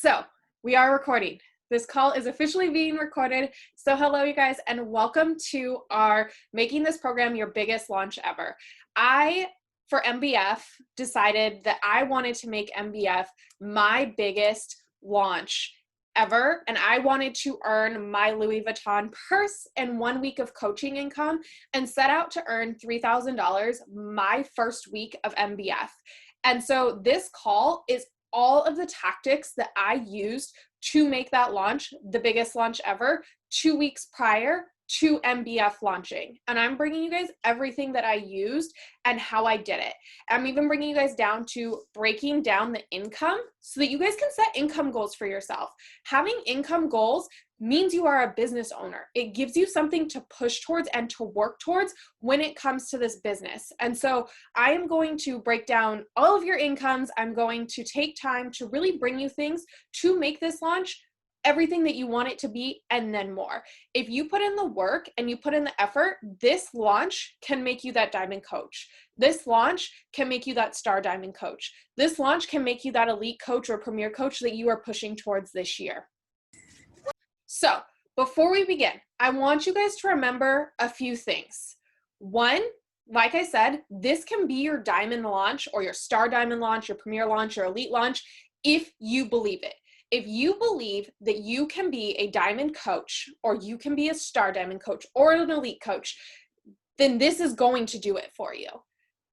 So we are recording. This call is officially being recorded. So hello, you guys, and welcome to our Making This Program Your Biggest Launch Ever. For MBF, decided that I wanted to make MBF my biggest launch ever, and I wanted to earn my Louis Vuitton purse in 1 week of coaching income and set out to earn $3,000 my first week of MBF. And so this call is all of the tactics that I used to make that launch the biggest launch ever 2 weeks prior to MBF launching. And I'm bringing you guys everything that I used and how I did it. I'm even bringing you guys down to breaking down the income so that you guys can set income goals for yourself. Having income goals means you are a business owner. It gives you something to push towards and to work towards when it comes to this business. And so I am going to break down all of your incomes. I'm going to take time to really bring you things to make this launch everything that you want it to be, and then more. If you put in the work and you put in the effort, this launch can make you that diamond coach. This launch can make you that star diamond coach. This launch can make you that elite coach or premier coach that you are pushing towards this year. So before we begin, I want you guys to remember a few things. One, like I said, this can be your diamond launch or your star diamond launch, your premier launch, your elite launch, if you believe it. If you believe that you can be a diamond coach or you can be a star diamond coach or an elite coach, then this is going to do it for you.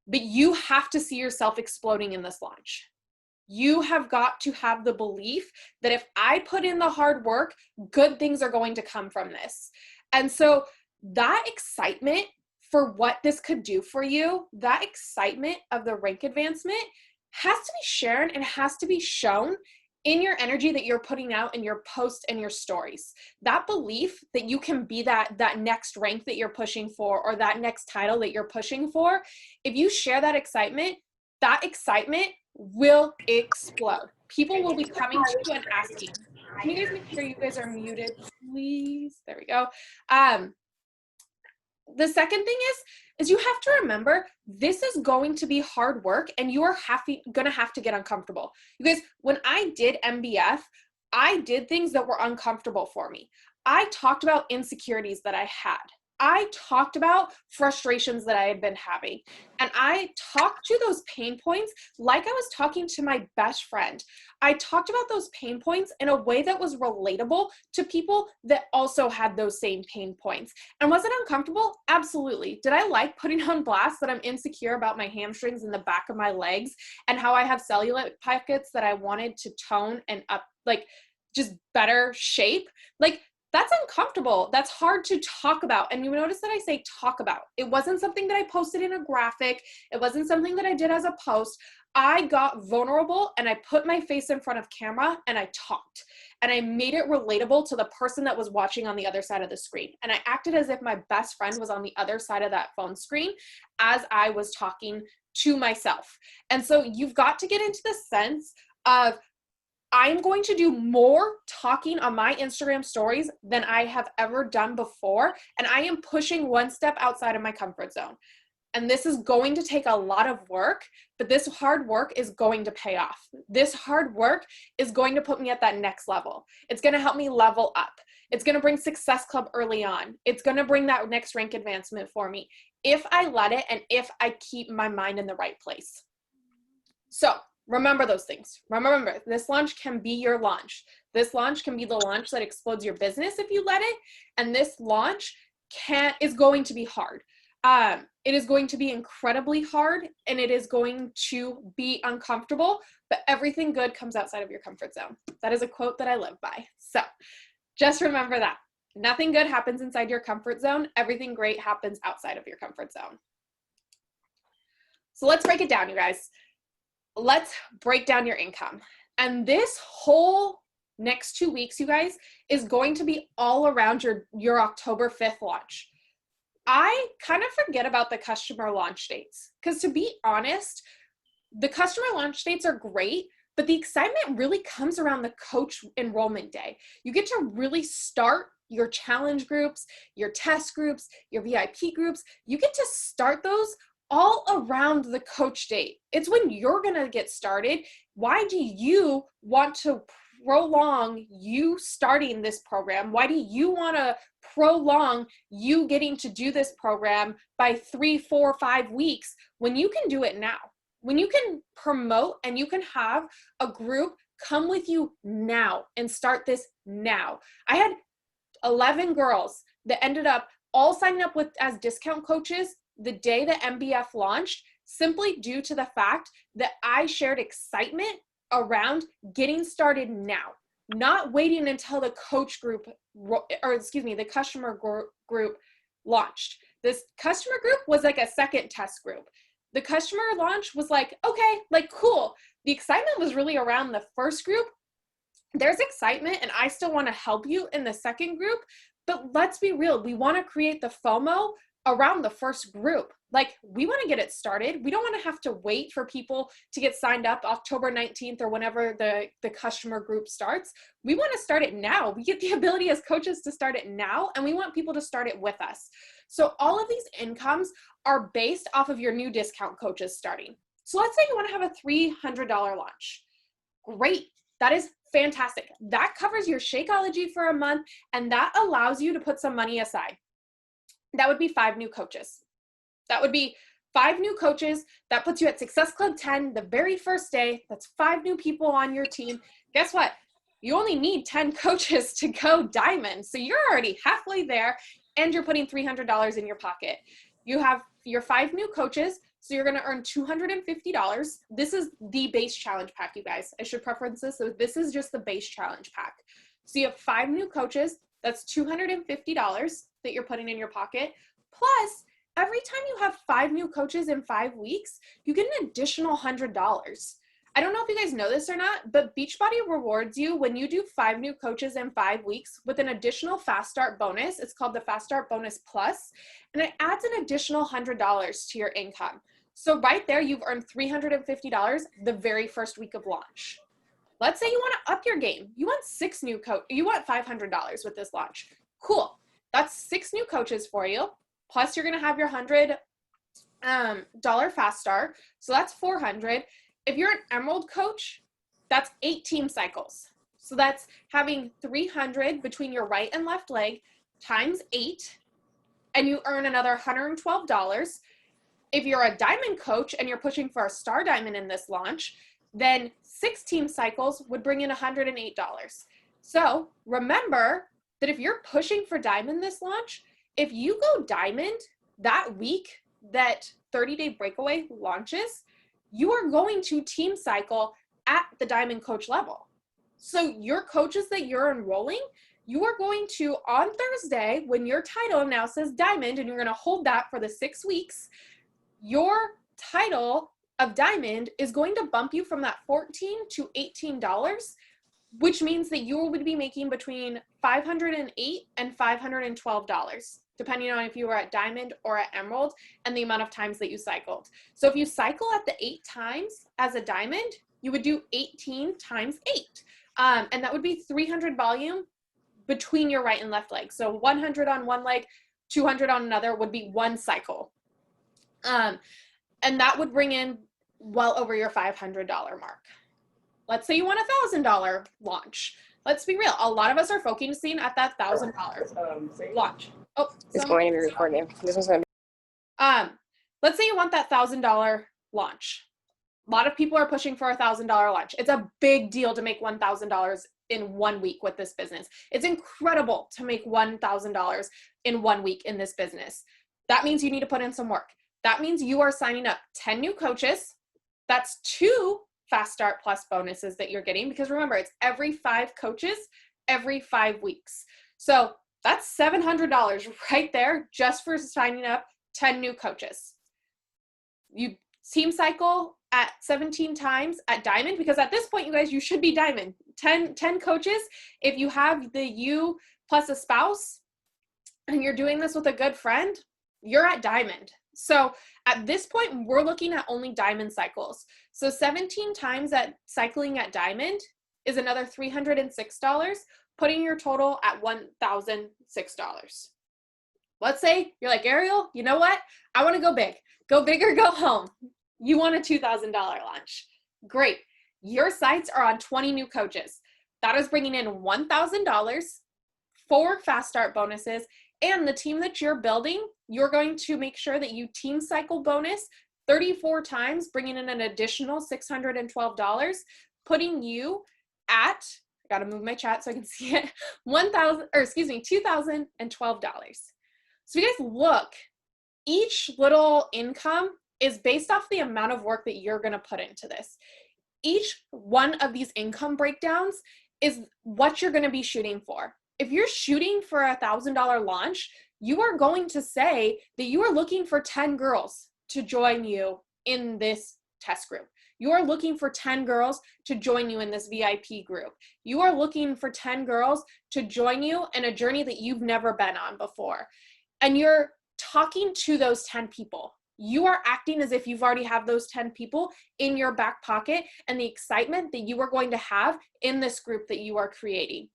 But you have to see yourself exploding in this launch. You have got to have the belief that if I put in the hard work, good things are going to come from this. And so that excitement for what this could do for you, that excitement of the rank advancement has to be shared and has to be shown in your energy that you're putting out in your posts and your stories. That belief that you can be that next rank that you're pushing for or that next title that you're pushing for, if you share that excitement will explode. People will be coming to you and asking. Can you guys make sure you guys are muted, please? There we go. The second thing is you have to remember this is going to be hard work and you are going to have to get uncomfortable. You guys, when I did MBF, I did things that were uncomfortable for me. I talked about insecurities that I had. I talked about frustrations that I had been having. And I talked to those pain points like I was talking to my best friend. I talked about those pain points in a way that was relatable to people that also had those same pain points. And was it uncomfortable? Absolutely. Did I like putting on blast that I'm insecure about my hamstrings and the back of my legs and how I have cellulite pockets that I wanted to tone and up, like just better shape? Like, that's uncomfortable. That's hard to talk about. And you notice that I say talk about. It wasn't something that I posted in a graphic. It wasn't something that I did as a post. I got vulnerable and I put my face in front of camera and I talked. And I made it relatable to the person that was watching on the other side of the screen. And I acted as if my best friend was on the other side of that phone screen as I was talking to myself. And so you've got to get into the sense of, I'm going to do more talking on my Instagram stories than I have ever done before. And I am pushing one step outside of my comfort zone. And this is going to take a lot of work, but this hard work is going to pay off. This hard work is going to put me at that next level. It's going to help me level up. It's going to bring Success Club early on. It's going to bring that next rank advancement for me if I let it and if I keep my mind in the right place. So, remember those things. Remember, this launch can be your launch. This launch can be the launch that explodes your business if you let it. And this launch is going to be hard. It is going to be incredibly hard and it is going to be uncomfortable, but everything good comes outside of your comfort zone. That is a quote that I live by. So just remember that. Nothing good happens inside your comfort zone. Everything great happens outside of your comfort zone. So let's break it down, you guys. Let's break down your income. And this whole next 2 weeks, you guys, is going to be all around your October 5th launch. I kind of forget about the customer launch dates because, to be honest, the customer launch dates are great, but the excitement really comes around the coach enrollment day. You get to really start your challenge groups, your test groups, your VIP groups. You get to start those all around the coach date. It's when you're going to get started. Why do you want to prolong you starting this program? Why do you want to prolong you getting to do this program by 3, 4, 5 weeks when you can do it now? When you can promote and you can have a group come with you now and start this now. I had 11 girls that ended up all signing up with as discount coaches the day that MBF launched, simply due to the fact that I shared excitement around getting started now, not waiting until the coach group, the customer group launched. This customer group was like a second test group. The customer launch was like, okay, like cool. The excitement was really around the first group. There's excitement and I still want to help you in the second group, but let's be real. We want to create the FOMO around the first group. Like, we want to get it started. We don't want to have to wait for people to get signed up October 19th or whenever the customer group starts. We want to start it now. We get the ability as coaches to start it now, and we want people to start it with us. So all of these incomes are based off of your new discount coaches starting. So let's say you want to have a $300 launch. Great. That is fantastic. That covers your Shakeology for a month, and that allows you to put some money aside. That would be 5 new coaches. That would be 5 new coaches. That puts you at Success Club 10 the very first day. That's 5 new people on your team. Guess what? You only need 10 coaches to go diamond. So you're already halfway there, and you're putting $300 in your pocket. You have your 5 new coaches, so you're going to earn $250. This is the base challenge pack, you guys. I should preference this. So this is just the base challenge pack. So you have 5 new coaches. That's $250 that you're putting in your pocket. Plus, every time you have 5 new coaches in 5 weeks, you get an additional $100. I don't know if you guys know this or not, but Beachbody rewards you when you do 5 new coaches in 5 weeks with an additional Fast Start bonus. It's called the Fast Start Bonus Plus, and it adds an additional $100 to your income. So right there, you've earned $350 the very first week of launch. Let's say you want to up your game. You want 6 new you want $500 with this launch. Cool. That's 6 new coaches for you. Plus you're going to have your $100 Fast Start. So that's $400. If you're an Emerald coach, that's 8 team cycles. So that's having 300 between your right and left leg times 8, and you earn another $112. If you're a Diamond coach and you're pushing for a Star Diamond in this launch, then 6 team cycles would bring in $108. So remember that if you're pushing for Diamond this launch, if you go Diamond that week that 30-day breakaway launches, you are going to team cycle at the Diamond coach level. So your coaches that you're enrolling, you are going to, on Thursday, when your title now says Diamond, and you're going to hold that for the 6 weeks, your title of Diamond is going to bump you from that $14 to $18, which means that you would be making between $508 and $512, depending on if you were at Diamond or at Emerald and the amount of times that you cycled. So if you cycle at the 8 times as a Diamond, you would do 18 times 8. And that would be 300 volume between your right and left leg. So 100 on one leg, 200 on another would be 1 cycle. And that would bring in well over your $500 mark. Let's say you want a $1,000 launch. Let's be real. A lot of us are focusing at that $1,000 launch. Oh, it's going to be recording. This one's going to be. Let's say you want that $1,000 launch. A lot of people are pushing for a $1,000 launch. It's a big deal to make $1,000 in 1 week with this business. It's incredible to make $1,000 in 1 week in this business. That means you need to put in some work. That means you are signing up 10 new coaches. That's 2 Fast Start Plus bonuses that you're getting, because remember, it's every 5 coaches, every 5 weeks. So that's $700 right there just for signing up 10 new coaches. You team cycle at 17 times at Diamond, because at this point, you guys, you should be Diamond. 10 coaches. If you have the you plus a spouse and you're doing this with a good friend, you're at Diamond. So at this point, we're looking at only Diamond cycles. So 17 times at cycling at Diamond is another $306, putting your total at $1,006. Let's say you're like, Ariel, you know what? I want to go big. Go big or go home. You want a $2,000 launch. Great. Your sights are on 20 new coaches. That is bringing in $1,000 for fast start bonuses, and the team that you're building, you're going to make sure that you team cycle bonus 34 times, bringing in an additional $612, putting you at, I gotta move my chat so I can see it, $2,012. So if you guys look, each little income is based off the amount of work that you're gonna put into this. Each one of these income breakdowns is what you're gonna be shooting for. If you're shooting for a $1,000 launch, you are going to say that you are looking for 10 girls to join you in this test group. You are looking for 10 girls to join you in this VIP group. You are looking for 10 girls to join you in a journey that you've never been on before. And you're talking to those 10 people. You are acting as if you've already have those 10 people in your back pocket and the excitement that you are going to have in this group that you are creating.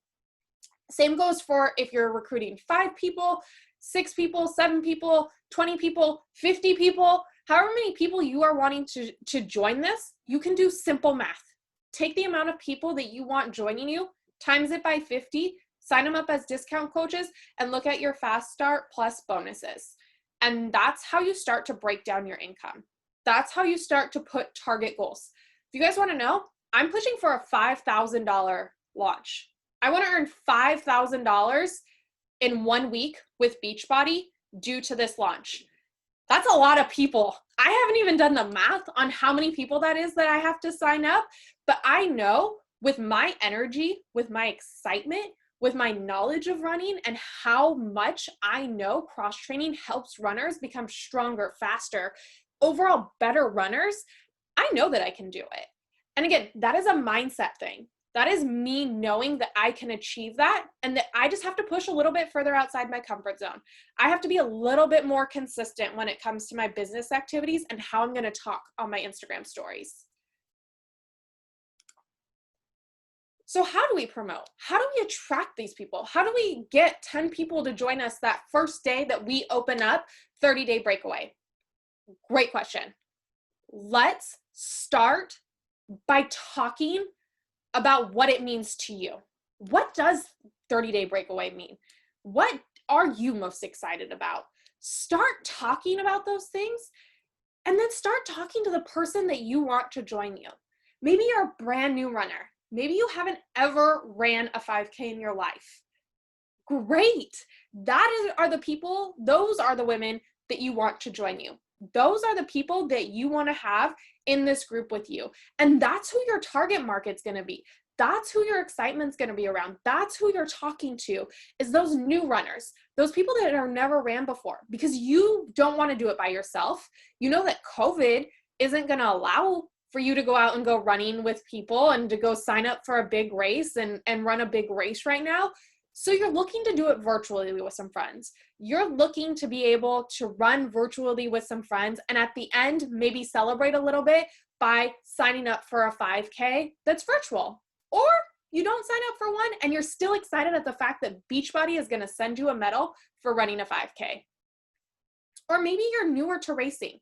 Same goes for if you're recruiting 5 people, 6 people, 7 people, 20 people, 50 people, however many people you are wanting to join this, you can do simple math. Take the amount of people that you want joining you, times it by 50, sign them up as discount coaches, and look at your fast start plus bonuses. And that's how you start to break down your income. That's how you start to put target goals. If you guys want to know, I'm pushing for a $5,000 launch. I want to earn $5,000 in 1 week with Beachbody due to this launch. That's a lot of people. I haven't even done the math on how many people that is that I have to sign up, but I know with my energy, with my excitement, with my knowledge of running and how much I know cross-training helps runners become stronger, faster, overall better runners, I know that I can do it. And again, that is a mindset thing. That is me knowing that I can achieve that and that I just have to push a little bit further outside my comfort zone. I have to be a little bit more consistent when it comes to my business activities and how I'm going to talk on my Instagram stories. So how do we promote? How do we attract these people? How do we get 10 people to join us that first day that we open up 30-day breakaway? Great question. Let's start by talking about what it means to you. What does 30-day breakaway mean? What are you most excited about? Start talking about those things and then start talking to the person that you want to join you. Maybe you're a brand new runner. Maybe you haven't ever ran a 5K in your life. Great. Are the people, those are the women that you want to join you. Those are the people that you want to have in this group with you. And that's who your target market's going to be. That's who your excitement's going to be around. That's who you're talking to, is those new runners, those people that are never ran before, because you don't want to do it by yourself. You know that COVID isn't going to allow for you to go out and go running with people and to go sign up for a big race and run a big race right now. So you're looking to do it virtually with some friends. You're looking to be able to run virtually with some friends and at the end, maybe celebrate a little bit by signing up for a 5K that's virtual. Or you don't sign up for one and you're still excited at the fact that Beachbody is going to send you a medal for running a 5K. Or maybe you're newer to racing.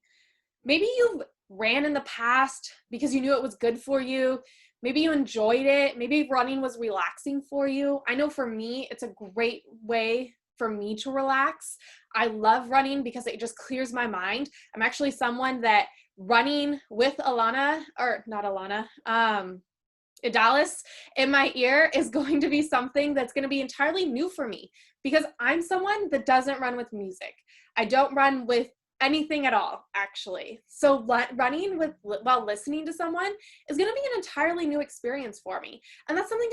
Maybe you've ran in the past because you knew it was good for you. Maybe you enjoyed it. Maybe running was relaxing for you. I know for me, it's a great way for me to relax. I love running because it just clears my mind. I'm actually someone that running with Idalis in my ear is going to be something that's going to be entirely new for me because I'm someone that doesn't run with music. I don't run with anything at all, actually. So running while listening to someone is going to be an entirely new experience for me. And that's something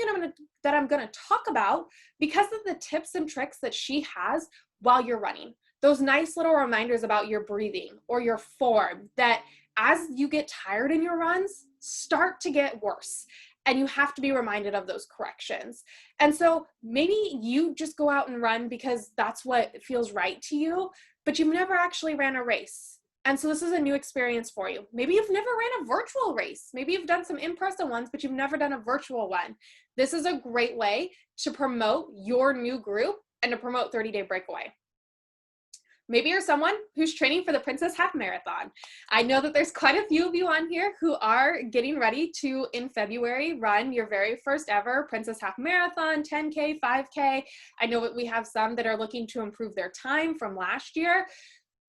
that I'm going to talk about because of the tips and tricks that she has while you're running. Those nice little reminders about your breathing or your form that as you get tired in your runs, start to get worse. And you have to be reminded of those corrections. And so maybe you just go out and run because that's what feels right to you, but you've never actually ran a race. And so this is a new experience for you. Maybe you've never ran a virtual race. Maybe you've done some in-person ones, but you've never done a virtual one. This is a great way to promote your new group and to promote 30-day breakaway. Maybe you're someone who's training for the Princess Half Marathon. I know that there's quite a few of you on here who are getting ready to, in February, run your very first ever Princess Half Marathon, 10K, 5K. I know that we have some that are looking to improve their time from last year.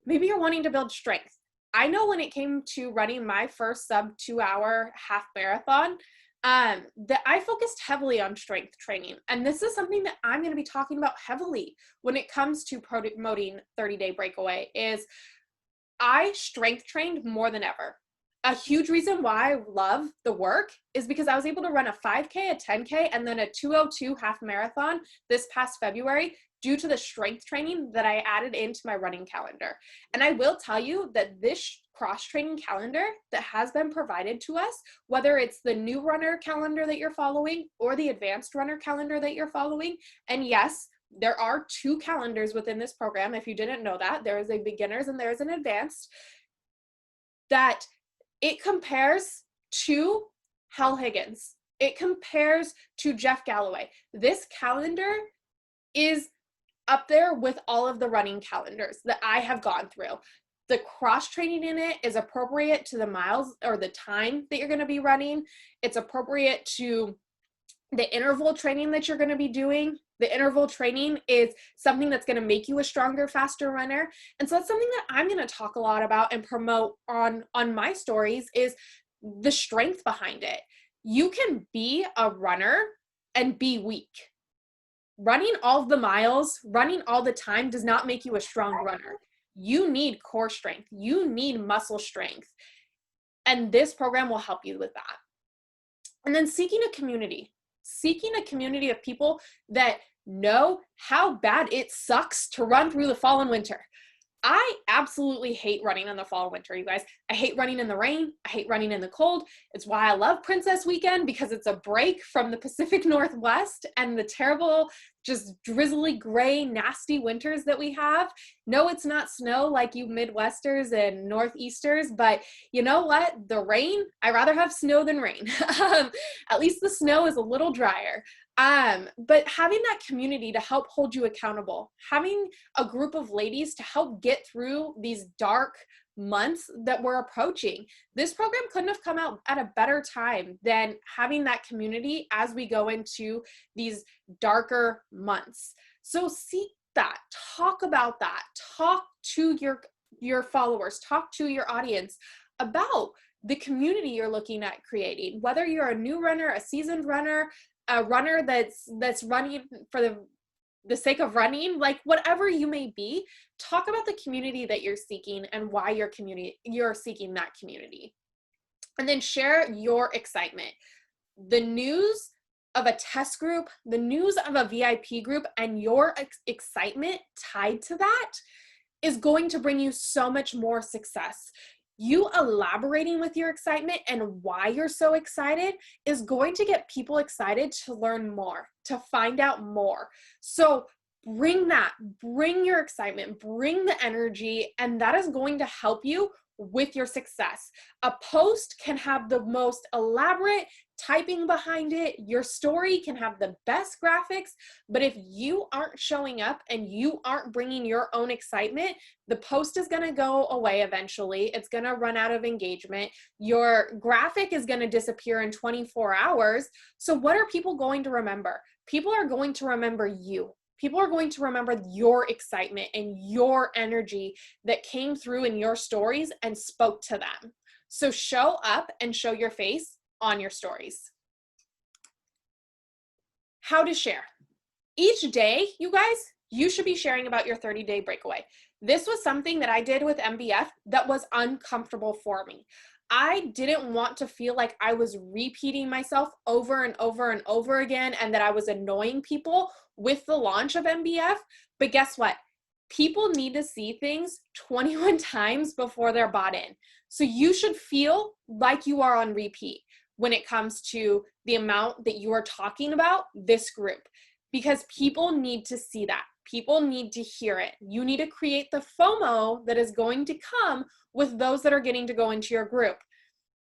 Maybe you're wanting to build strength. I know when it came to running my first sub 2-hour half marathon, that I focused heavily on strength training. And this is something that I'm going to be talking about heavily when it comes to promoting 30-day breakaway is I strength trained more than ever. A huge reason why I love the work is because I was able to run a 5K, a 10K, and then a 202 half marathon this past February due to the strength training that I added into my running calendar. And I will tell you that this cross-training calendar that has been provided to us, whether it's the new runner calendar that you're following or the advanced runner calendar that you're following, and yes, there are 2 calendars within this program. If you didn't know that, there is a beginner's and there is an advanced, that it compares to Hal Higgins. It compares to Jeff Galloway. This calendar is up there with all of the running calendars that I have gone through. The cross training in it is appropriate to the miles or the time that you're going to be running. It's appropriate to the interval training that you're going to be doing. The interval training is something that's going to make you a stronger, faster runner. And so that's something that I'm going to talk a lot about and promote on my stories is the strength behind it. You can be a runner and be weak. Running all the miles, running all the time does not make you a strong runner. You need core strength. You need muscle strength. And this program will help you with that. And then seeking a community of people that know how bad it sucks to run through the fall and winter. I absolutely hate running in the fall and winter, you guys. I hate running in the rain. I hate running in the cold. It's why I love Princess Weekend, because it's a break from the Pacific Northwest and the terrible, just drizzly, gray, nasty winters that we have. No, it's not snow like you Midwesters and Northeasters, but you know what? The rain, I'd rather have snow than rain. At least the snow is a little drier. But having that community to help hold you accountable, having a group of ladies to help get through these dark months that we're approaching. This program couldn't have come out at a better time than having that community as we go into these darker months. So seek that, talk about that, talk to your followers, talk to your audience about the community you're looking at creating, whether you're a new runner, a seasoned runner, a runner that's running for the sake of running, like whatever you may be, talk about the community that you're seeking and why you're seeking that community. And then share your excitement. The news of a test group, the news of a VIP group, and your excitement tied to that is going to bring you so much more success. You elaborating with your excitement and why you're so excited is going to get people excited to learn more, to find out more. So bring your excitement, bring the energy, and that is going to help you with your success. A post can have the most elaborate typing behind it. Your story can have the best graphics, but if you aren't showing up and you aren't bringing your own excitement, the post is going to go away eventually. It's going to run out of engagement. Your graphic is going to disappear in 24 hours. So what are people going to remember? People are going to remember you. People are going to remember your excitement and your energy that came through in your stories and spoke to them. So show up and show your face on your stories. How to share. Each day, you guys, you should be sharing about your 30-day breakaway. This was something that I did with MBF that was uncomfortable for me. I didn't want to feel like I was repeating myself over and over and over again and that I was annoying people with the launch of MBF. But guess what? People need to see things 21 times before they're bought in. So you should feel like you are on repeat when it comes to the amount that you are talking about this group, because people need to see that. People need to hear it. You need to create the FOMO that is going to come with those that are getting to go into your group.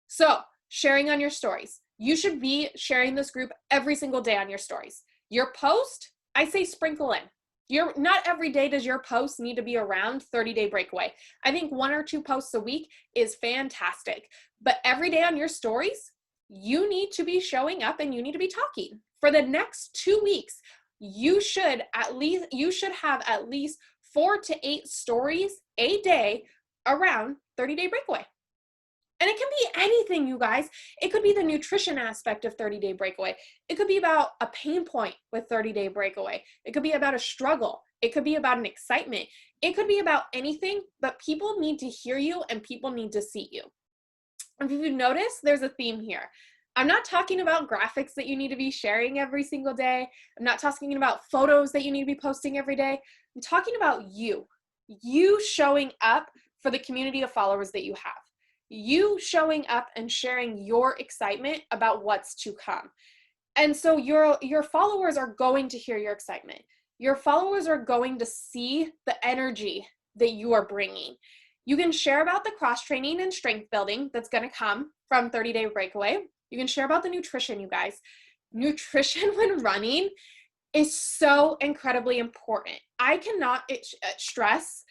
So sharing on your stories. You should be sharing this group every single day on your stories. Your post, I say sprinkle in. Not every day does your post need to be around 30-day breakaway. I think 1 or 2 posts a week is fantastic. But every day on your stories, you need to be showing up and you need to be talking. For the next 2 weeks, you should have at least 4 to 8 stories a day around 30-day breakaway. And it can be anything, you guys. It could be the nutrition aspect of 30-day breakaway. It could be about a pain point with 30-day breakaway. It could be about a struggle. It could be about an excitement. It could be about anything, but people need to hear you and people need to see you. And if you notice, there's a theme here. I'm not talking about graphics that you need to be sharing every single day. I'm not talking about photos that you need to be posting every day. I'm talking about you showing up for the community of followers that you have. You showing up and sharing your excitement about what's to come. And so your followers are going to hear your excitement. Your followers are going to see the energy that you are bringing. You can share about the cross training and strength building that's going to come from 30-day breakaway. You can share about the nutrition, you guys. Nutrition when running is so incredibly important. I cannot stress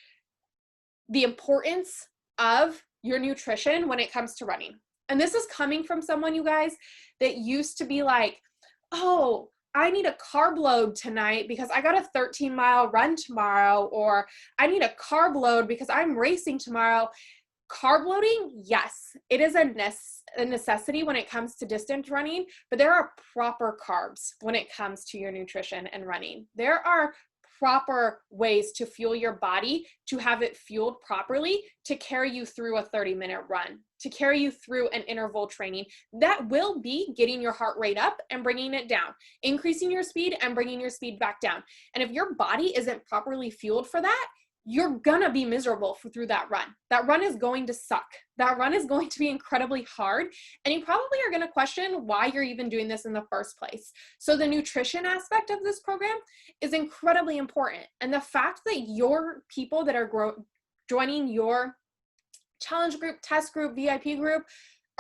the importance of your nutrition when it comes to running. And this is coming from someone, you guys, that used to be like, oh, I need a carb load tonight because I got a 13-mile run tomorrow, or I need a carb load because I'm racing tomorrow. Carb loading, yes, it is a necessity when it comes to distance running, but there are proper carbs when it comes to your nutrition and running. There are proper ways to fuel your body, to have it fueled properly, to carry you through a 30-minute run, to carry you through an interval training. That will be getting your heart rate up and bringing it down, increasing your speed and bringing your speed back down. And if your body isn't properly fueled for that, you're gonna be miserable through that run. That run is going to suck. That run is going to be incredibly hard. And you probably are gonna question why you're even doing this in the first place. So the nutrition aspect of this program is incredibly important. And the fact that your people that are joining your challenge group, test group, VIP group,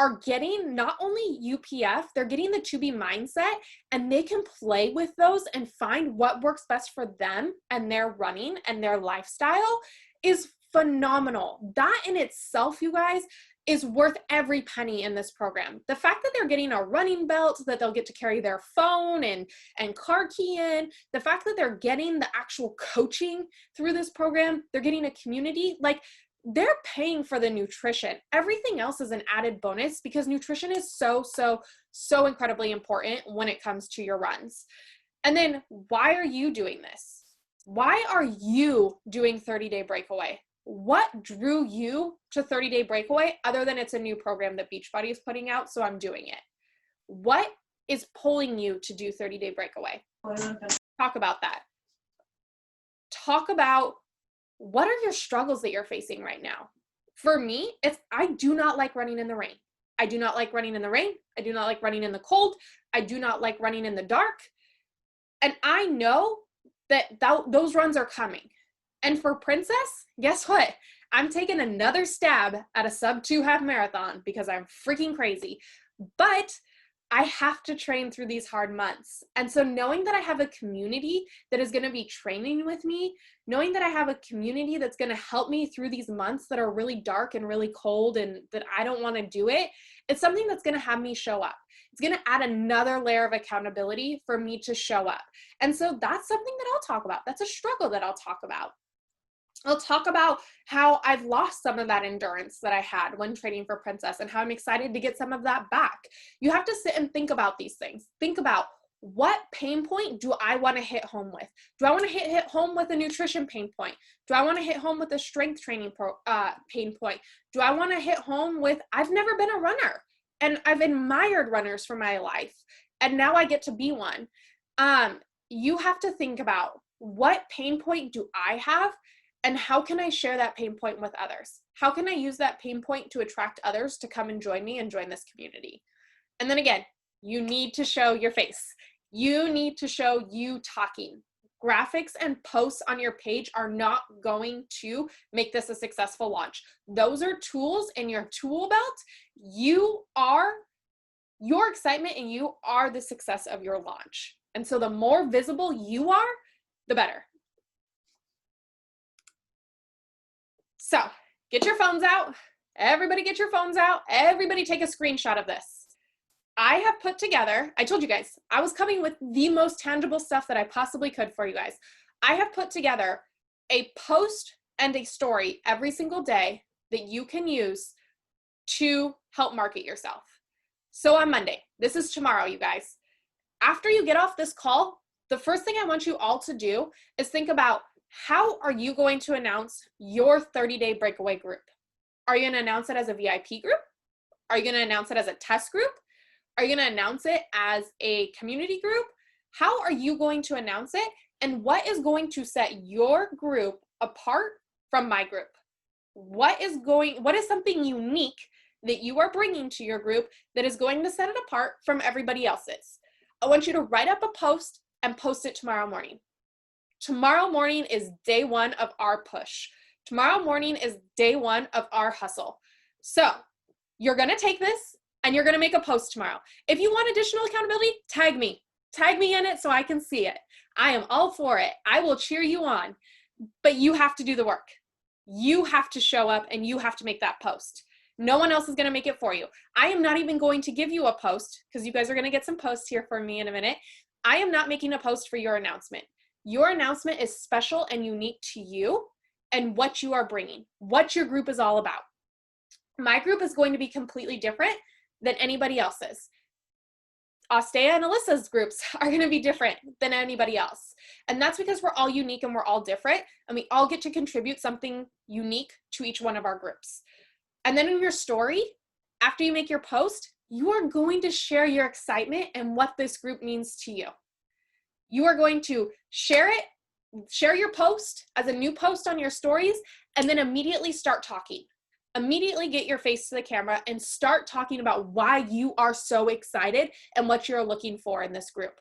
are getting not only UPF, they're getting the 2B mindset, and they can play with those and find what works best for them and their running and their lifestyle is phenomenal. That in itself, you guys, is worth every penny in this program. The fact that they're getting a running belt that they'll get to carry their phone and car key in, the fact that they're getting the actual coaching through this program, they're getting a community, like, they're paying for the nutrition. Everything else is an added bonus because nutrition is so incredibly important when it comes to your runs. And then why are you doing this? Why are you doing 30-day breakaway? What drew you to 30-day breakaway other than it's a new program that Beachbody is putting out, so I'm doing it? What is pulling you to do 30-day breakaway? Talk about that. Talk about what are your struggles that you're facing right now? For me, I do not like running in the rain. I do not like running in the rain. I do not like running in the cold. I do not like running in the dark. And I know that those runs are coming. And for Princess, guess what? I'm taking another stab at a sub-2 half marathon because I'm freaking crazy. But I have to train through these hard months. And so knowing that I have a community that is going to be training with me, knowing that I have a community that's going to help me through these months that are really dark and really cold and that I don't want to do it, it's something that's going to have me show up. It's going to add another layer of accountability for me to show up. And so that's something that I'll talk about. That's a struggle that I'll talk about. I'll talk about how I've lost some of that endurance that I had when training for Princess and how I'm excited to get some of that back. You have to sit and think about these things. Think about, what pain point do I want to hit home with? Do I want to hit home with a nutrition pain point? Do I want to hit home with a strength training pain point? Do I want to hit home with, I've never been a runner and I've admired runners for my life and now I get to be one. You have to think about, what pain point do I have? And how can I share that pain point with others? How can I use that pain point to attract others to come and join me and join this community? And then again, you need to show your face. You need to show you talking. Graphics and posts on your page are not going to make this a successful launch. Those are tools in your tool belt. You are your excitement and you are the success of your launch. And so the more visible you are, the better. So get your phones out. Everybody get your phones out. Everybody take a screenshot of this. I have put together, I told you guys, I was coming with the most tangible stuff that I possibly could for you guys. I have put together a post and a story every single day that you can use to help market yourself. So on Monday, this is tomorrow, you guys. After you get off this call, the first thing I want you all to do is think about how are you going to announce your 30-day breakaway group? Are you going to announce it as a VIP group? Are you going to announce it as a test group? Are you going to announce it as a community group? How are you going to announce it? And what is going to set your group apart from my group? What is something unique that you are bringing to your group that is going to set it apart from everybody else's? I want you to write up a post and post it tomorrow morning. Tomorrow morning is day one of our push. Tomorrow morning is day one of our hustle. So you're going to take this and you're going to make a post tomorrow. If you want additional accountability, tag me. Tag me in it so I can see it. I am all for it. I will cheer you on. But you have to do the work. You have to show up and you have to make that post. No one else is going to make it for you. I am not even going to give you a post because you guys are going to get some posts here from me in a minute. I am not making a post for your announcement. Your announcement is special and unique to you and what you are bringing, what your group is all about. My group is going to be completely different than anybody else's. Astea and Alyssa's groups are going to be different than anybody else. And that's because we're all unique and we're all different and we all get to contribute something unique to each one of our groups. And then in your story, after you make your post, you are going to share your excitement and what this group means to you. You are going to share it, share your post as a new post on your stories, and then immediately start talking. Immediately get your face to the camera and start talking about why you are so excited and what you're looking for in this group.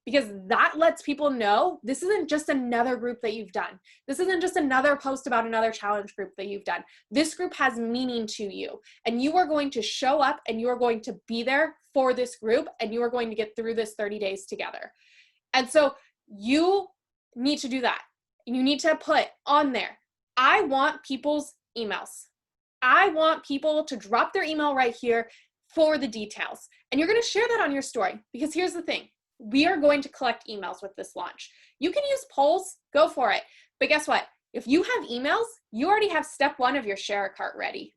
Because that lets people know this isn't just another group that you've done. This isn't just another post about another challenge group that you've done. This group has meaning to you, and you are going to show up and you are going to be there for this group, and you are going to get through this 30 days together. And so you need to do that. You need to put on there, I want people's emails. I want people to drop their email right here for the details. And you're going to share that on your story because here's the thing. We are going to collect emails with this launch. You can use polls, go for it. But guess what? If you have emails, you already have step one of your share cart ready.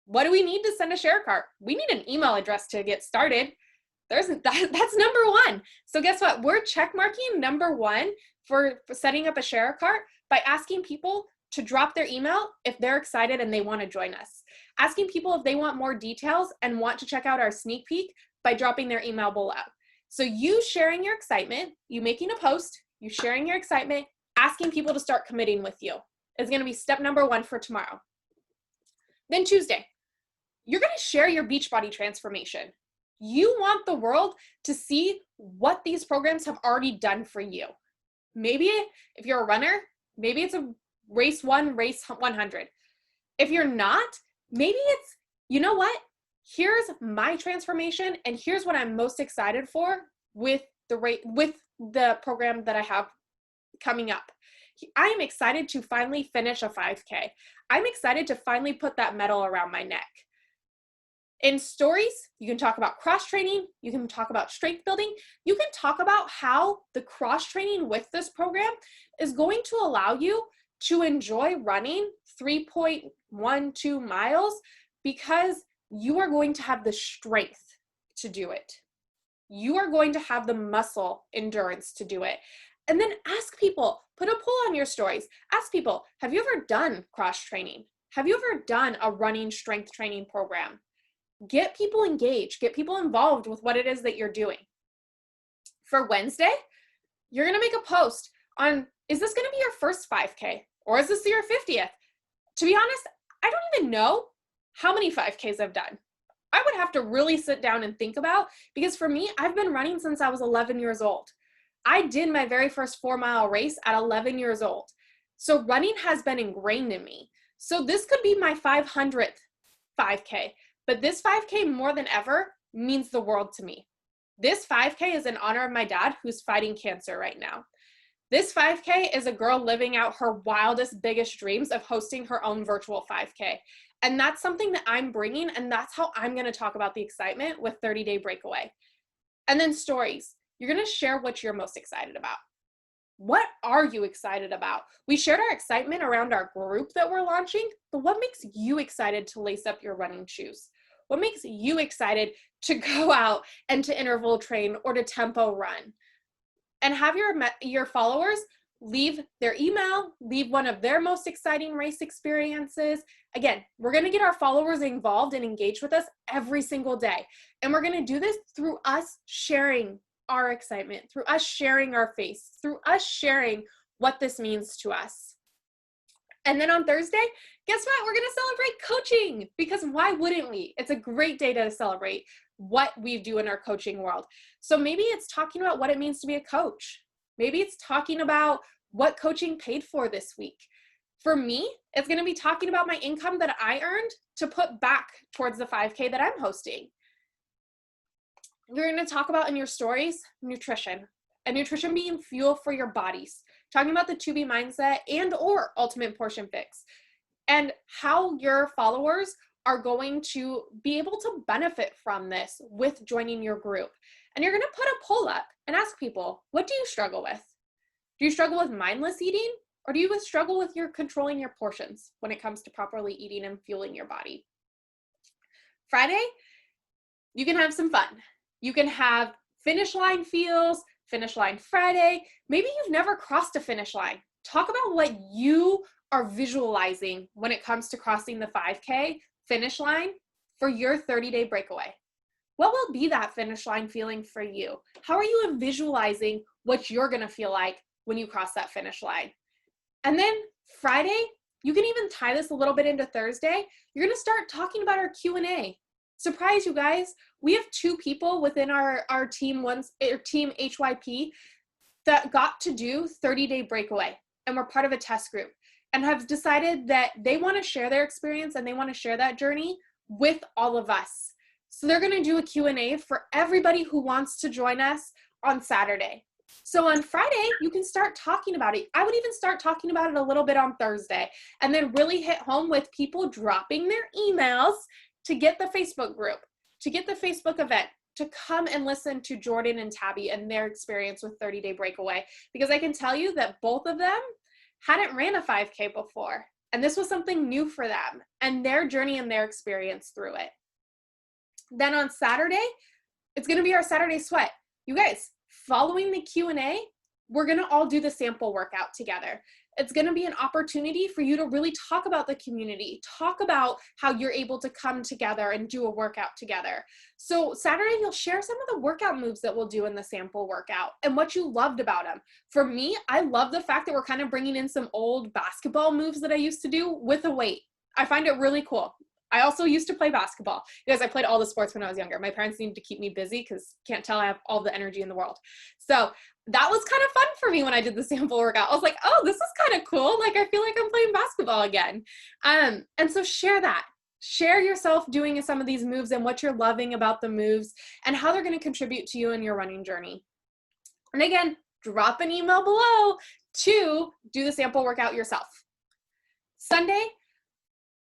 What do we need to send a share cart? We need an email address to get started. That's number one. So guess what? We're check marking number one for setting up a share cart by asking people to drop their email if they're excited and they want to join us. Asking people if they want more details and want to check out our sneak peek by dropping their email below. So you sharing your excitement, you making a post, you sharing your excitement, asking people to start committing with you is going to be step number one for tomorrow. Then Tuesday, you're going to share your Beachbody transformation. You want the world to see what these programs have already done for you. Maybe if you're a runner, maybe it's a race 100. If you're not, maybe it's, you know what? Here's my transformation and here's what I'm most excited for with the program that I have coming up. I am excited to finally finish a 5K. I'm excited to finally put that medal around my neck. In stories, you can talk about cross training, you can talk about strength building, you can talk about how the cross training with this program is going to allow you to enjoy running 3.12 miles because you are going to have the strength to do it. You are going to have the muscle endurance to do it. And then ask people, put a poll on your stories. Ask people, have you ever done cross training? Have you ever done a running strength training program? Get people engaged, get people involved with what it is that you're doing. For Wednesday, you're going to make a post on, is this going to be your first 5K or is this your 50th? To be honest, I don't even know how many 5Ks I've done. I would have to really sit down and think about, because for me, I've been running since I was 11 years old. I did my very first 4-mile race at 11 years old. So running has been ingrained in me. So this could be my 500th 5K, but this 5K more than ever means the world to me. This 5K is in honor of my dad who's fighting cancer right now. This 5K is a girl living out her wildest, biggest dreams of hosting her own virtual 5K. And that's something that I'm bringing, and that's how I'm going to talk about the excitement with 30 Day Breakaway. And then stories. You're going to share what you're most excited about. What are you excited about? We shared our excitement around our group that we're launching, but what makes you excited to lace up your running shoes? What makes you excited to go out and to interval train or to tempo run? And have your followers leave their email, leave one of their most exciting race experiences. Again, we're going to get our followers involved and engaged with us every single day. And we're going to do this through us sharing our excitement, through us sharing our face, through us sharing what this means to us. And then on Thursday, guess what? We're going to celebrate coaching, because why wouldn't we? It's a great day to celebrate what we do in our coaching world. So maybe it's talking about what it means to be a coach. Maybe it's talking about what coaching paid for this week. For me, it's going to be talking about my income that I earned to put back towards the 5K that I'm hosting. You're going to talk about in your stories, nutrition, and nutrition being fuel for your bodies, talking about the 2B mindset and or ultimate portion fix, and how your followers are going to be able to benefit from this with joining your group. And you're going to put a poll up and ask people, what do you struggle with? Do you struggle with mindless eating, or do you struggle with your controlling your portions when it comes to properly eating and fueling your body? Friday, you can have some fun. You can have finish line feels, finish line Friday. Maybe you've never crossed a finish line. Talk about what you are visualizing when it comes to crossing the 5K finish line for your 30-day breakaway. What will be that finish line feeling for you? How are you visualizing what you're going to feel like when you cross that finish line? And then Friday, you can even tie this a little bit into Thursday. You're going to start talking about our Q&A. Surprise, you guys. We have 2 people within our team, team HYP, that got to do 30-day breakaway, and we're part of a test group and have decided that they want to share their experience and they want to share that journey with all of us. So they're going to do a Q&A for everybody who wants to join us on Saturday. So on Friday, you can start talking about it. I would even start talking about it a little bit on Thursday, and then really hit home with people dropping their emails to get the Facebook group, to get the Facebook event, to come and listen to Jordan and Tabby and their experience with 30-day breakaway. Because I can tell you that both of them hadn't ran a 5K before, and this was something new for them and their journey and their experience through it. Then on Saturday, it's going to be our Saturday sweat. You guys, following the Q&A, we're going to all do the sample workout together. It's going to be an opportunity for you to really talk about the community, talk about how you're able to come together and do a workout together. So Saturday, you'll share some of the workout moves that we'll do in the sample workout and what you loved about them. For me, I love the fact that we're kind of bringing in some old basketball moves that I used to do with a weight. I find it really cool. I also used to play basketball because I played all the sports when I was younger. My parents needed to keep me busy because can't tell I have all the energy in the world. So that was kind of fun for me when I did the sample workout. I was like, oh, this is kind of cool. Like, I feel like I'm playing basketball again. And so share that. Share yourself doing some of these moves and what you're loving about the moves and how they're going to contribute to you in your running journey. And again, drop an email below to do the sample workout yourself. Sunday,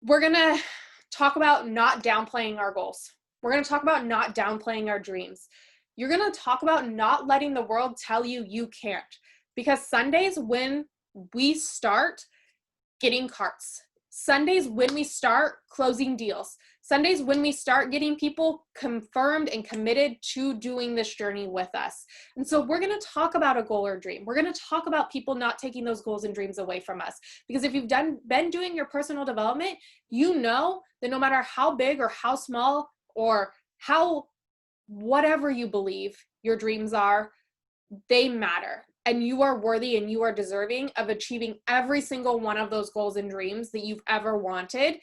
we're going to talk about not downplaying our goals. We're going to talk about not downplaying our dreams. You're going to talk about not letting the world tell you you can't, because Sundays when we start getting carts, Sundays when we start closing deals, Sundays when we start getting people confirmed and committed to doing this journey with us. And so we're going to talk about a goal or dream. We're going to talk about people not taking those goals and dreams away from us. Because if you've been doing your personal development, you know that no matter how big or how small or how whatever you believe your dreams are, they matter. And you are worthy and you are deserving of achieving every single one of those goals and dreams that you've ever wanted.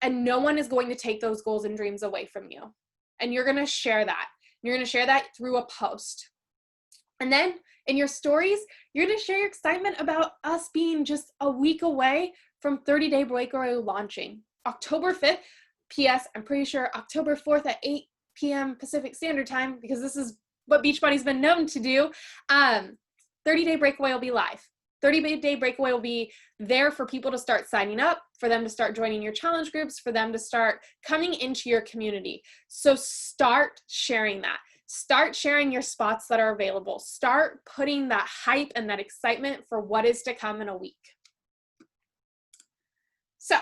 And no one is going to take those goals and dreams away from you. And you're going to share that. You're going to share that through a post. And then in your stories, you're going to share your excitement about us being just a week away from 30-day breakaway launching. October 5th, P.S. I'm pretty sure October 4th at 8 p.m. Pacific Standard Time, because this is what Beachbody's been known to do. 30-day breakaway will be live. 30-day breakaway will be there for people to start signing up, for them to start joining your challenge groups, for them to start coming into your community. So start sharing that. Start sharing your spots that are available. Start putting that hype and that excitement for what is to come in a week. So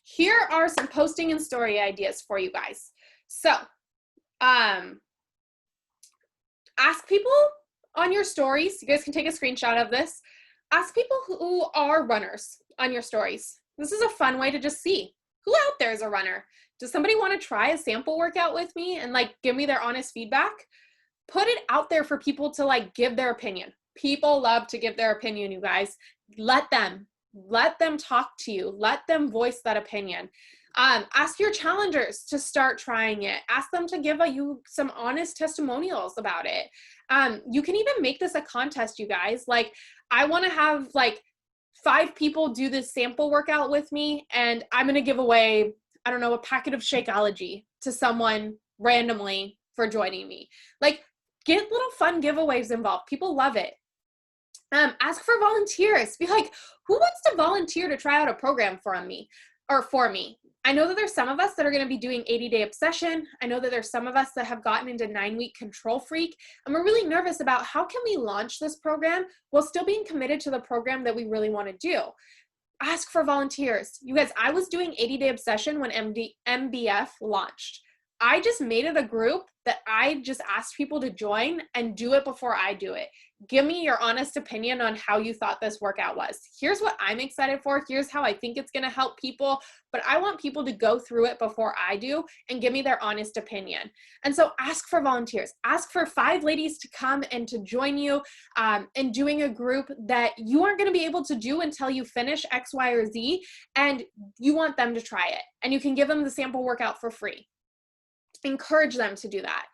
here are some posting and story ideas for you guys. So ask people on your stories. You guys can take a screenshot of this. Ask people who are runners on your stories. This is a fun way to just see who out there is a runner. Does somebody want to try a sample workout with me and like give me their honest feedback? Put it out there for people to like give their opinion. People love to give their opinion, you guys. Let them talk to you. Let them voice that opinion. Ask your challengers to start trying it. Ask them to give you some honest testimonials about it. You can even make this a contest, you guys. Like, I want to have like 5 people do this sample workout with me, and I'm going to give away, I don't know, a packet of Shakeology to someone randomly for joining me. Like, get little fun giveaways involved. People love it. Ask for volunteers. Be like, who wants to volunteer to try out a program for me? I know that there's some of us that are going to be doing 80-day obsession. I know that there's some of us that have gotten into 9-week control freak. And we're really nervous about how can we launch this program while still being committed to the program that we really want to do. Ask for volunteers. You guys, I was doing 80-day obsession when MBF launched. I just made it a group that I just asked people to join and do it before I do it. Give me your honest opinion on how you thought this workout was. Here's what I'm excited for. Here's how I think it's going to help people, but I want people to go through it before I do and give me their honest opinion. And so ask for volunteers. Ask for 5 ladies to come and to join you in doing a group that you aren't going to be able to do until you finish X, Y, or Z, and you want them to try it. And you can give them the sample workout for free. Encourage them to do that.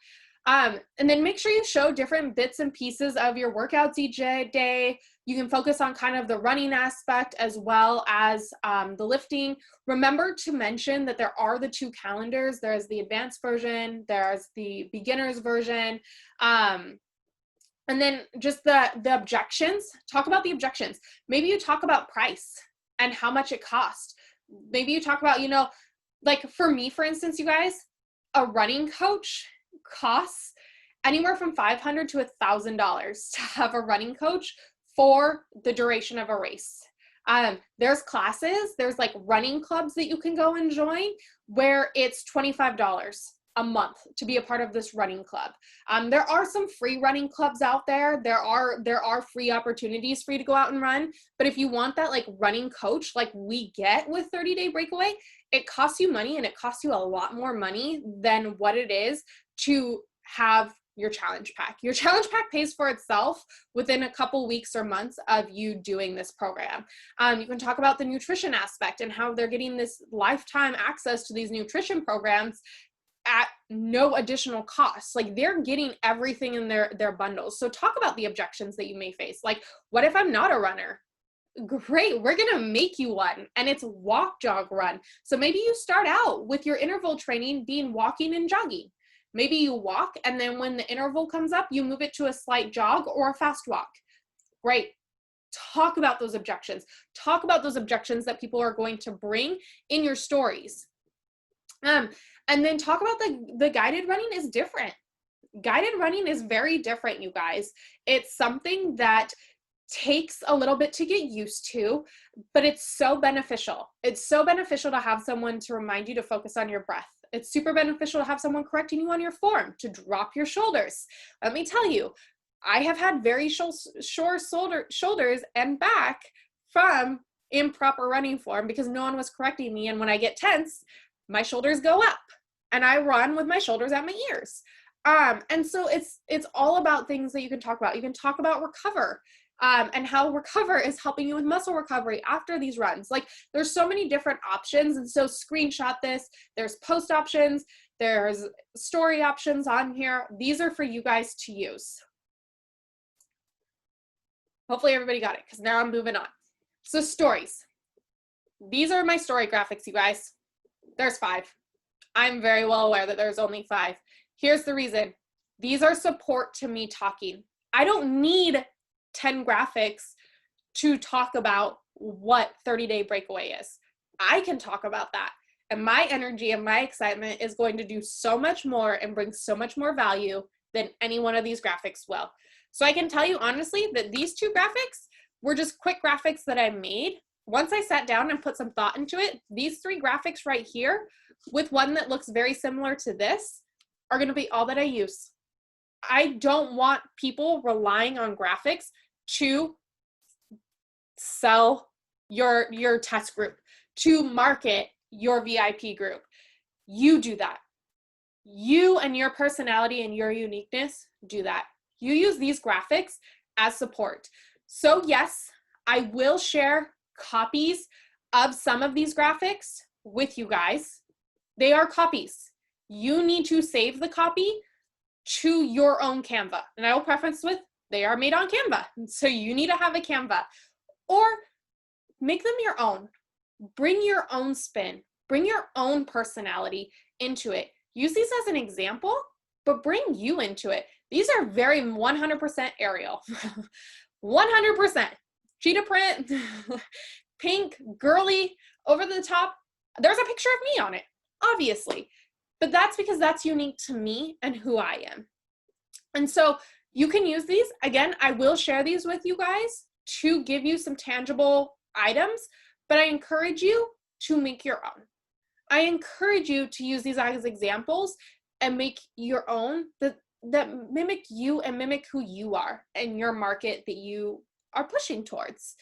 And then make sure you show different bits and pieces of your workouts each day. You can focus on kind of the running aspect as well as the lifting. Remember to mention that there are the 2 calendars. There's the advanced version, there's the beginner's version. And then just the objections. Talk about the objections. Maybe you talk about price and how much it costs. Maybe you talk about, like for me, for instance, you guys, a running coach costs anywhere from $500 to $1,000 to have a running coach for the duration of a race. There's classes, there's like running clubs that you can go and join where it's $25 a month to be a part of this running club. There are some free running clubs out there. There are free opportunities for you to go out and run. But if you want that like running coach, like we get with 30-day breakaway, it costs you money, and it costs you a lot more money than what it is to have your challenge pack. Your challenge pack pays for itself within a couple weeks or months of you doing this program. You can talk about the nutrition aspect and how they're getting this lifetime access to these nutrition programs at no additional cost. Like they're getting everything in their bundles. So talk about the objections that you may face. Like, what if I'm not a runner? Great, we're gonna make you one, and it's walk, jog, run. So maybe you start out with your interval training being walking and jogging. Maybe you walk, and then when the interval comes up, you move it to a slight jog or a fast walk. Great. Talk about those objections. Talk about those objections that people are going to bring in your stories. And then talk about the guided running is different. Guided running is very different, you guys. It's something that takes a little bit to get used to, but it's so beneficial. It's so beneficial to have someone to remind you to focus on your breath. It's super beneficial to have someone correcting you on your form, to drop your shoulders. Let me tell you, I have had very short shoulders and back from improper running form because no one was correcting me. And when I get tense, my shoulders go up and I run with my shoulders at my ears. And so it's all about things that you can talk about. You can talk about recover. And how recover is helping you with muscle recovery after these runs. Like there's so many different options. And so screenshot this. There's post options. There's story options on here. These are for you guys to use. Hopefully everybody got it because now I'm moving on. So stories. These are my story graphics, you guys. There's 5. I'm very well aware that there's only 5. Here's the reason. These are support to me talking. I don't need 10 graphics to talk about what 30-day breakaway is. I can talk about that. And my energy and my excitement is going to do so much more and bring so much more value than any one of these graphics will. So I can tell you honestly that these 2 graphics were just quick graphics that I made. Once I sat down and put some thought into it, these 3 graphics right here, with one that looks very similar to this, are going to be all that I use. I don't want people relying on graphics to sell your test group, to market your VIP group. You do that. You and your personality and your uniqueness do that. You use these graphics as support. So yes, I will share copies of some of these graphics with you guys. They are copies. You need to save the copy to your own Canva. And I will preface with, they are made on Canva. So you need to have a Canva. Or make them your own. Bring your own spin. Bring your own personality into it. Use these as an example, but bring you into it. These are very 100% Arial. 100%. Cheetah print, pink, girly, over the top. There's a picture of me on it, obviously. But that's because that's unique to me and who I am. And so you can use these. Again, I will share these with you guys to give you some tangible items, but I encourage you to make your own. I encourage you to use these as examples and make your own that mimic you and mimic who you are and your market that you are pushing towards.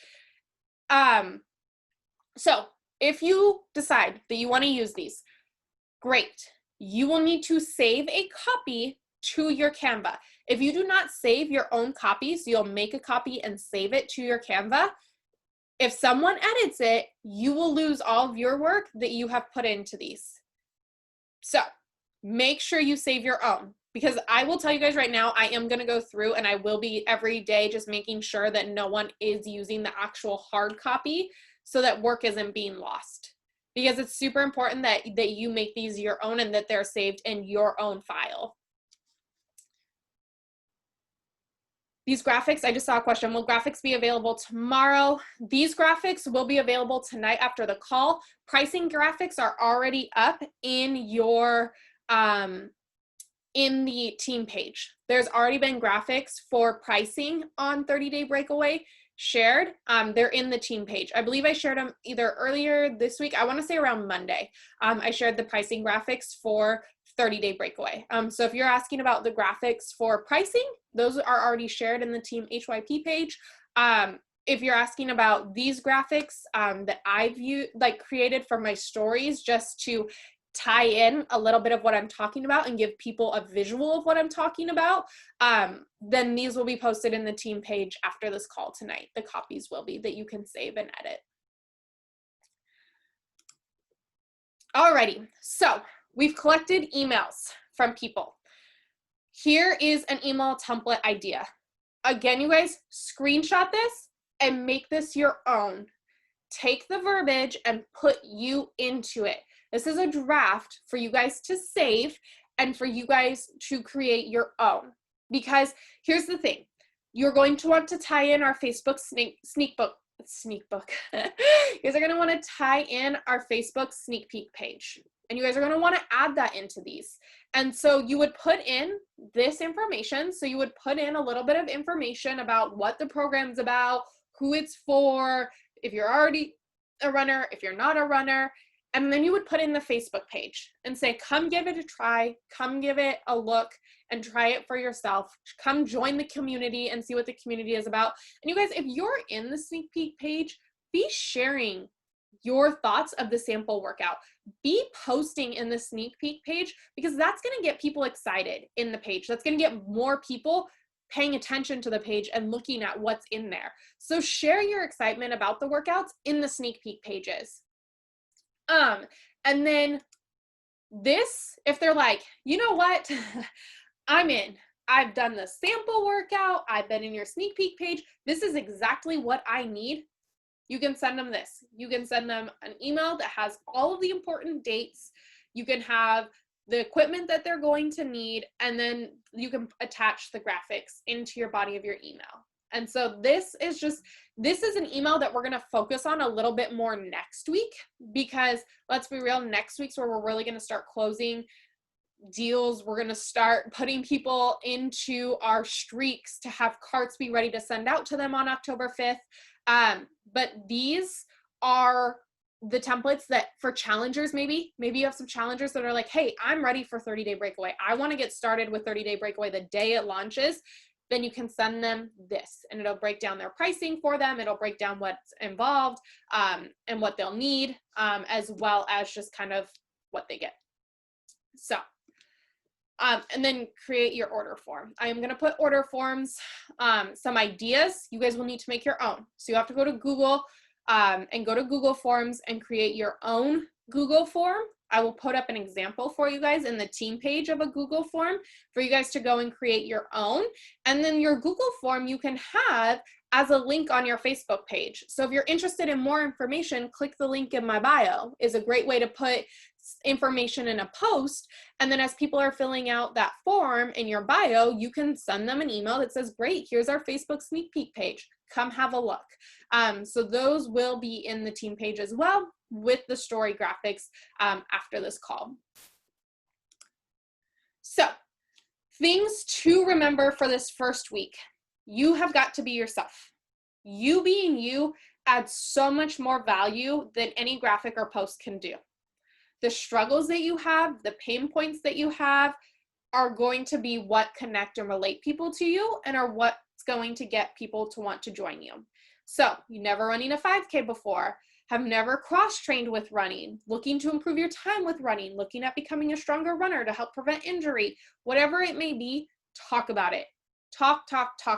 So if you decide that you want to use these, great. You will need to save a copy to your Canva. If you do not save your own copies, you'll make a copy and save it to your Canva. If someone edits it, you will lose all of your work that you have put into these. So make sure you save your own, because I will tell you guys right now, I am going to go through and I will be every day just making sure that no one is using the actual hard copy so that work isn't being lost. Because it's super important that you make these your own and that they're saved in your own file. These graphics, I just saw a question, will graphics be available tomorrow? These graphics will be available tonight after the call. Pricing graphics are already up in your, in the team page. There's already been graphics for pricing on 30-day breakaway shared. They're in the team page. I believe I shared them either earlier this week. I want to say around Monday. I shared the pricing graphics for 30-day breakaway. So if you're asking about the graphics for pricing, those are already shared in the team HYP page. If you're asking about these graphics that I've created for my stories just to tie in a little bit of what I'm talking about and give people a visual of what I'm talking about, then these will be posted in the team page after this call tonight. The copies will be that you can save and edit. Alrighty, so we've collected emails from people. Here is an email template idea. Again, you guys, screenshot this and make this your own. Take the verbiage and put you into it. This is a draft for you guys to save and for you guys to create your own. Because here's the thing, you're going to want to tie in our Facebook sneak book. You guys are going to want to tie in our Facebook sneak peek page. And you guys are going to want to add that into these. And so you would put in this information. So you would put in a little bit of information about what the program's about, who it's for, if you're already a runner, if you're not a runner. And then you would put in the Facebook page and say, come give it a try, come give it a look and try it for yourself. Come join the community and see what the community is about. And you guys, if you're in the sneak peek page, be sharing your thoughts of the sample workout. Be posting in the sneak peek page, because that's going to get people excited in the page. That's going to get more people paying attention to the page and looking at what's in there. So share your excitement about the workouts in the sneak peek pages. And then this, if they're like, you know what, I'm in. I've done the sample workout. I've been in your sneak peek page. This is exactly what I need. You can send them this. You can send them an email that has all of the important dates. You can have the equipment that they're going to need, and then you can attach the graphics into your body of your email. And so this is an email that we're going to focus on a little bit more next week, because let's be real, next week's where we're really going to start closing deals. We're going to start putting people into our streaks to have carts be ready to send out to them on October 5th. But these are the templates that for challengers, maybe you have some challengers that are like, hey, I'm ready for 30-day breakaway. I want to get started with 30-day breakaway the day it launches. Then you can send them this, and it'll break down their pricing for them. It'll break down what's involved and what they'll need, as well as just kind of what they get. So, and then create your order form. I am going to put order forms, some ideas. You guys will need to make your own. So you have to go to Google and go to Google Forms and create your own Google form. I will put up an example for you guys in the team page of a Google form for you guys to go and create your own. And then your Google form you can have as a link on your Facebook page. So if you're interested in more information, click the link in my bio is a great way to put information in a post. And then as people are filling out that form in your bio, you can send them an email that says, great, here's our Facebook sneak peek page. Come have a look. So those will be in the team page as well with the story graphics after this call. So things to remember for this first week. You have got to be yourself. You being you adds so much more value than any graphic or post can do. The struggles that you have, the pain points that you have are going to be what connect and relate people to you and are what's going to get people to want to join you. So you never running a 5K before, have never cross-trained with running, looking to improve your time with running, looking at becoming a stronger runner to help prevent injury, whatever it may be, talk about it. Talk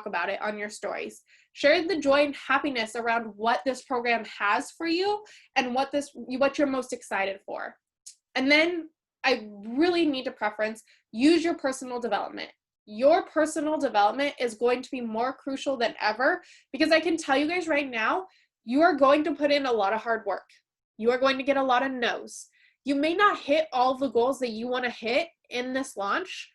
about it on your stories. Share the joy and happiness around what this program has for you and what you're most excited for. And then I really need to preference, use your personal development. Your personal development is going to be more crucial than ever, because I can tell you guys right now, you are going to put in a lot of hard work. You are going to get a lot of no's. You may not hit all the goals that you want to hit in this launch,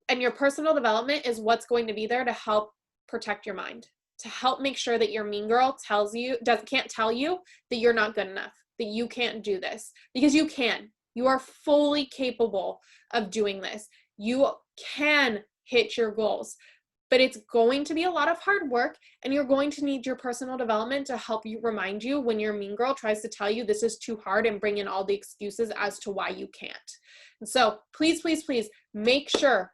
and your personal development is what's going to be there to help protect your mind, to help make sure that your mean girl can't tell you that you're not good enough, that you can't do this, because you can. You are fully capable of doing this. You can hit your goals, but it's going to be a lot of hard work, and you're going to need your personal development to help you remind you when your mean girl tries to tell you this is too hard and bring in all the excuses as to why you can't. And so please, please, please make sure,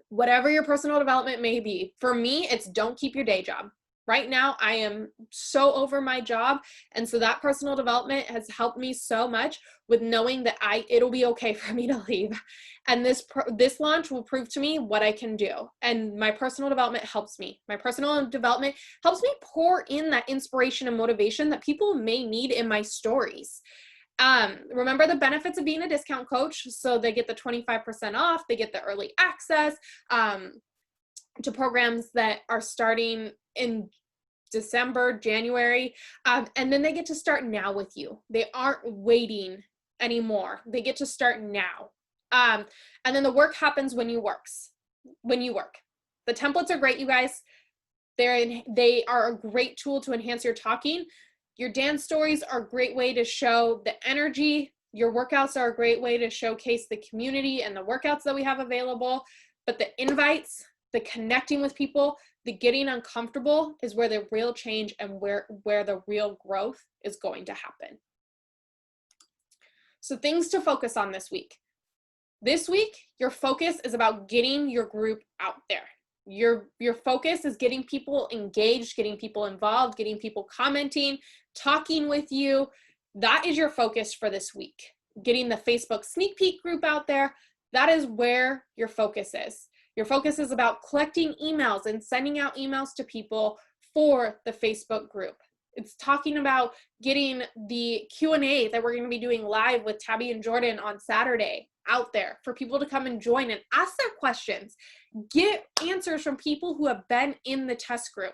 whatever your personal development may be, for me, it's don't keep your day job. Right now, I am so over my job, and so that personal development has helped me so much with knowing that it'll be okay for me to leave. And this launch will prove to me what I can do. And my personal development helps me. My personal development helps me pour in that inspiration and motivation that people may need in my stories. Remember the benefits of being a discount coach. So they get the 25% off, they get the early access to programs that are starting in December, January, and then they get to start now with you. They aren't waiting anymore. They get to start now. And then the work happens when you work. The templates are great, you guys. They are a great tool to enhance your talking. Your dance stories are a great way to show the energy. Your workouts are a great way to showcase the community and the workouts that we have available. But the invites, the connecting with people, the getting uncomfortable is where the real change and where the real growth is going to happen. So things to focus on this week. This week, your focus is about getting your group out there. Your focus is getting people engaged, getting people involved, getting people commenting, talking with you. That is your focus for this week. Getting the Facebook sneak peek group out there, that is where your focus is. Your focus is about collecting emails and sending out emails to people for the Facebook group. It's talking about getting the Q&A that we're going to be doing live with Tabby and Jordan on Saturday out there for people to come and join and ask their questions. Get answers from people who have been in the test group.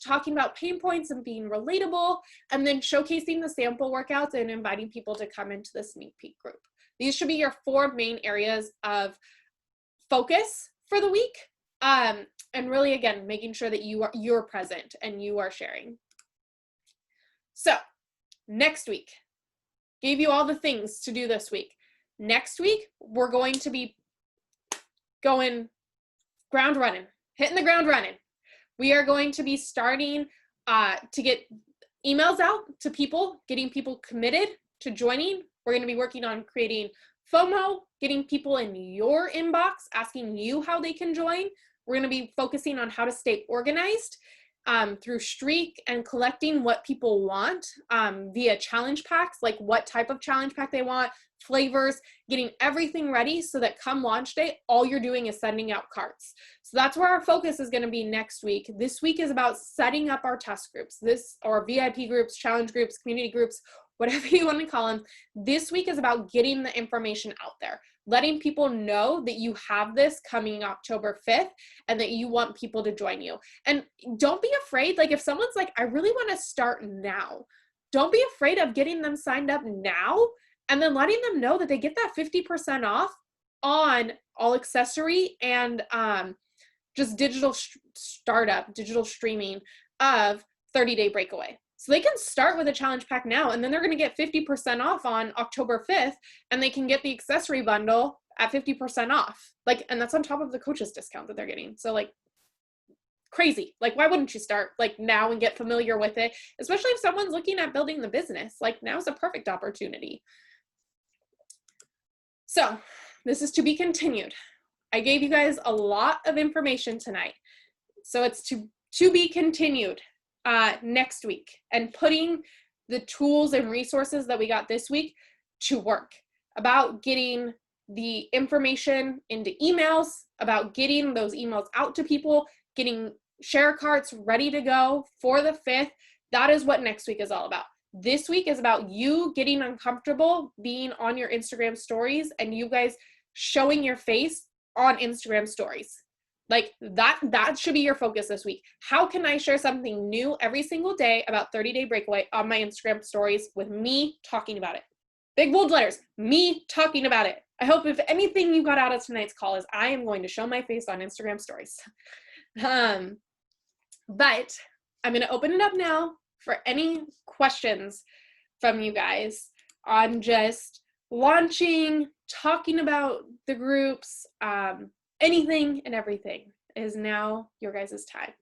Talking about pain points and being relatable, and then showcasing the sample workouts and inviting people to come into the sneak peek group. These should be your 4 main areas of focus for the week. And really, again, making sure that you're present and you are sharing. So next week, gave you all the things to do this week. Next week, we're going to be going ground running, hitting the ground running. We are going to be starting to get emails out to people, getting people committed to joining. We're going to be working on creating FOMO, getting people in your inbox, asking you how they can join. We're going to be focusing on how to stay organized through Streak and collecting what people want via challenge packs, like what type of challenge pack they want, flavors, getting everything ready so that come launch day, all you're doing is sending out carts. So that's where our focus is going to be next week. This week is about setting up our test groups, or VIP groups, challenge groups, community groups, whatever you want to call them. This week is about getting the information out there, letting people know that you have this coming October 5th and that you want people to join you. And don't be afraid, like if someone's like, I really want to start now, don't be afraid of getting them signed up now and then letting them know that they get that 50% off on all accessory and just digital startup, digital streaming of 30-day breakaway. So they can start with a challenge pack now, and then they're going to get 50% off on October 5th, and they can get the accessory bundle at 50% off. Like, and that's on top of the coaches discount that they're getting. So like crazy. Like, why wouldn't you start like now and get familiar with it? Especially if someone's looking at building the business, like now's a perfect opportunity. So this is to be continued. I gave you guys a lot of information tonight. So it's to be continued next week, and putting the tools and resources that we got this week to work, about getting the information into emails, about getting those emails out to people, getting share carts ready to go for the 5th. That is what next week is all about. This week is about you getting uncomfortable being on your Instagram stories and you guys showing your face on Instagram stories. Like that should be your focus this week. How can I share something new every single day about 30-day breakaway on my Instagram stories with me talking about it? Big bold letters, me talking about it. I hope if anything you got out of tonight's call is I am going to show my face on Instagram stories. But I'm going to open it up now for any questions from you guys on just launching, talking about the groups, anything and everything is now your guys' time.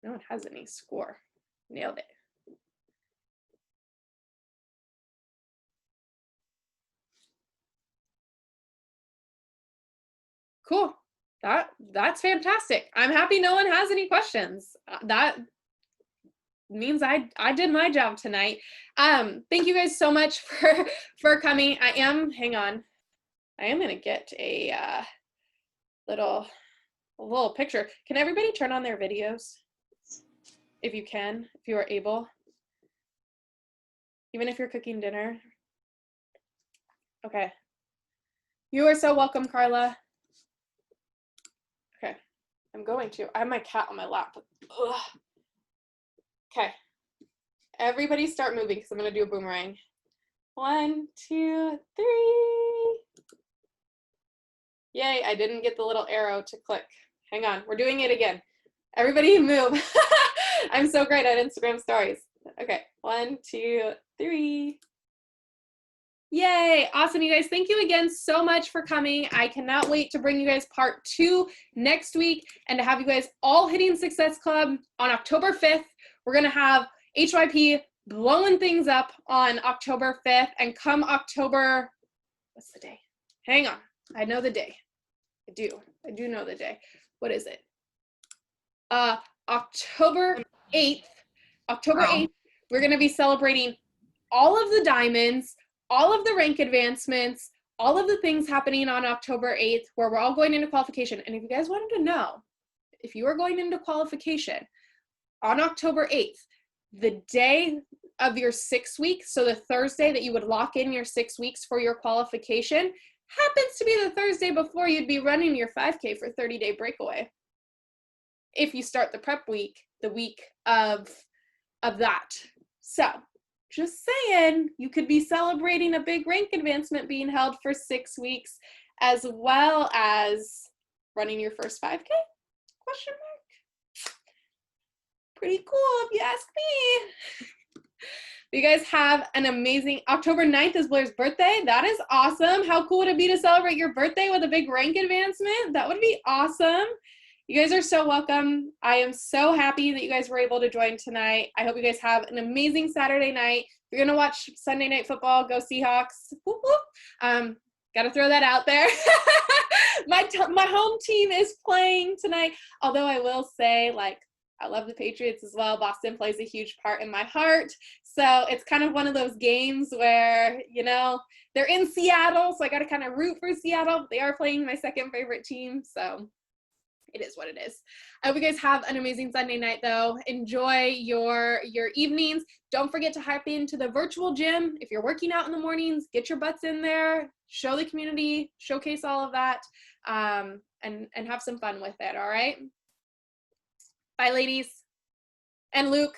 No one has any score. Nailed it. Cool. That's fantastic. I'm happy no one has any questions. That means I did my job tonight. Thank you guys so much for coming. Hang on. I am gonna get a little picture. Can everybody turn on their videos? If you can, if you are able. Even if you're cooking dinner. Okay. You are so welcome, Carla. Okay. I'm going to. I have my cat on my lap. Ugh. Okay. Everybody start moving because I'm going to do a boomerang. 1, 2, 3. Yay, I didn't get the little arrow to click. Hang on, we're doing it again. Everybody move. I'm so great at Instagram stories. Okay, 1, 2, 3. Yay, awesome, you guys. Thank you again so much for coming. I cannot wait to bring you guys part 2 next week and to have you guys all hitting Success Club on October 5th. We're going to have HYP blowing things up on October 5th, and come October, what's the day? Hang on, I know the day. I do know the day. What is it? October 8th. October 8th, we're going to be celebrating all of the diamonds, all of the rank advancements, all of the things happening on October 8th, where we're all going into qualification. And if you guys wanted to know, if you are going into qualification on October 8th, the day of your 6 weeks, so the Thursday that you would lock in your 6 weeks for your qualification, happens to be the Thursday before you'd be running your 5K for 30-day breakaway. If you start the prep week, the week of that. So just saying, you could be celebrating a big rank advancement being held for 6 weeks, as well as running your first 5K? Question mark. Pretty cool if you ask me. You guys have an amazing, October 9th is Blair's birthday. That is awesome. How cool would it be to celebrate your birthday with a big rank advancement? That would be awesome. You guys are so welcome. I am so happy that you guys were able to join tonight. I hope you guys have an amazing Saturday night. If you're gonna watch Sunday Night Football, go Seahawks. Whoop, whoop. Gotta throw that out there. My home team is playing tonight. Although I will say, like, I love the Patriots as well. Boston plays a huge part in my heart. So it's kind of one of those games where, you know, they're in Seattle, so I got to kind of root for Seattle. They are playing my second favorite team, so it is what it is. I hope you guys have an amazing Sunday night, though. Enjoy your evenings. Don't forget to hop into the virtual gym. If you're working out in the mornings, get your butts in there, show the community, showcase all of that, and have some fun with it, all right? Bye, ladies. And Luke.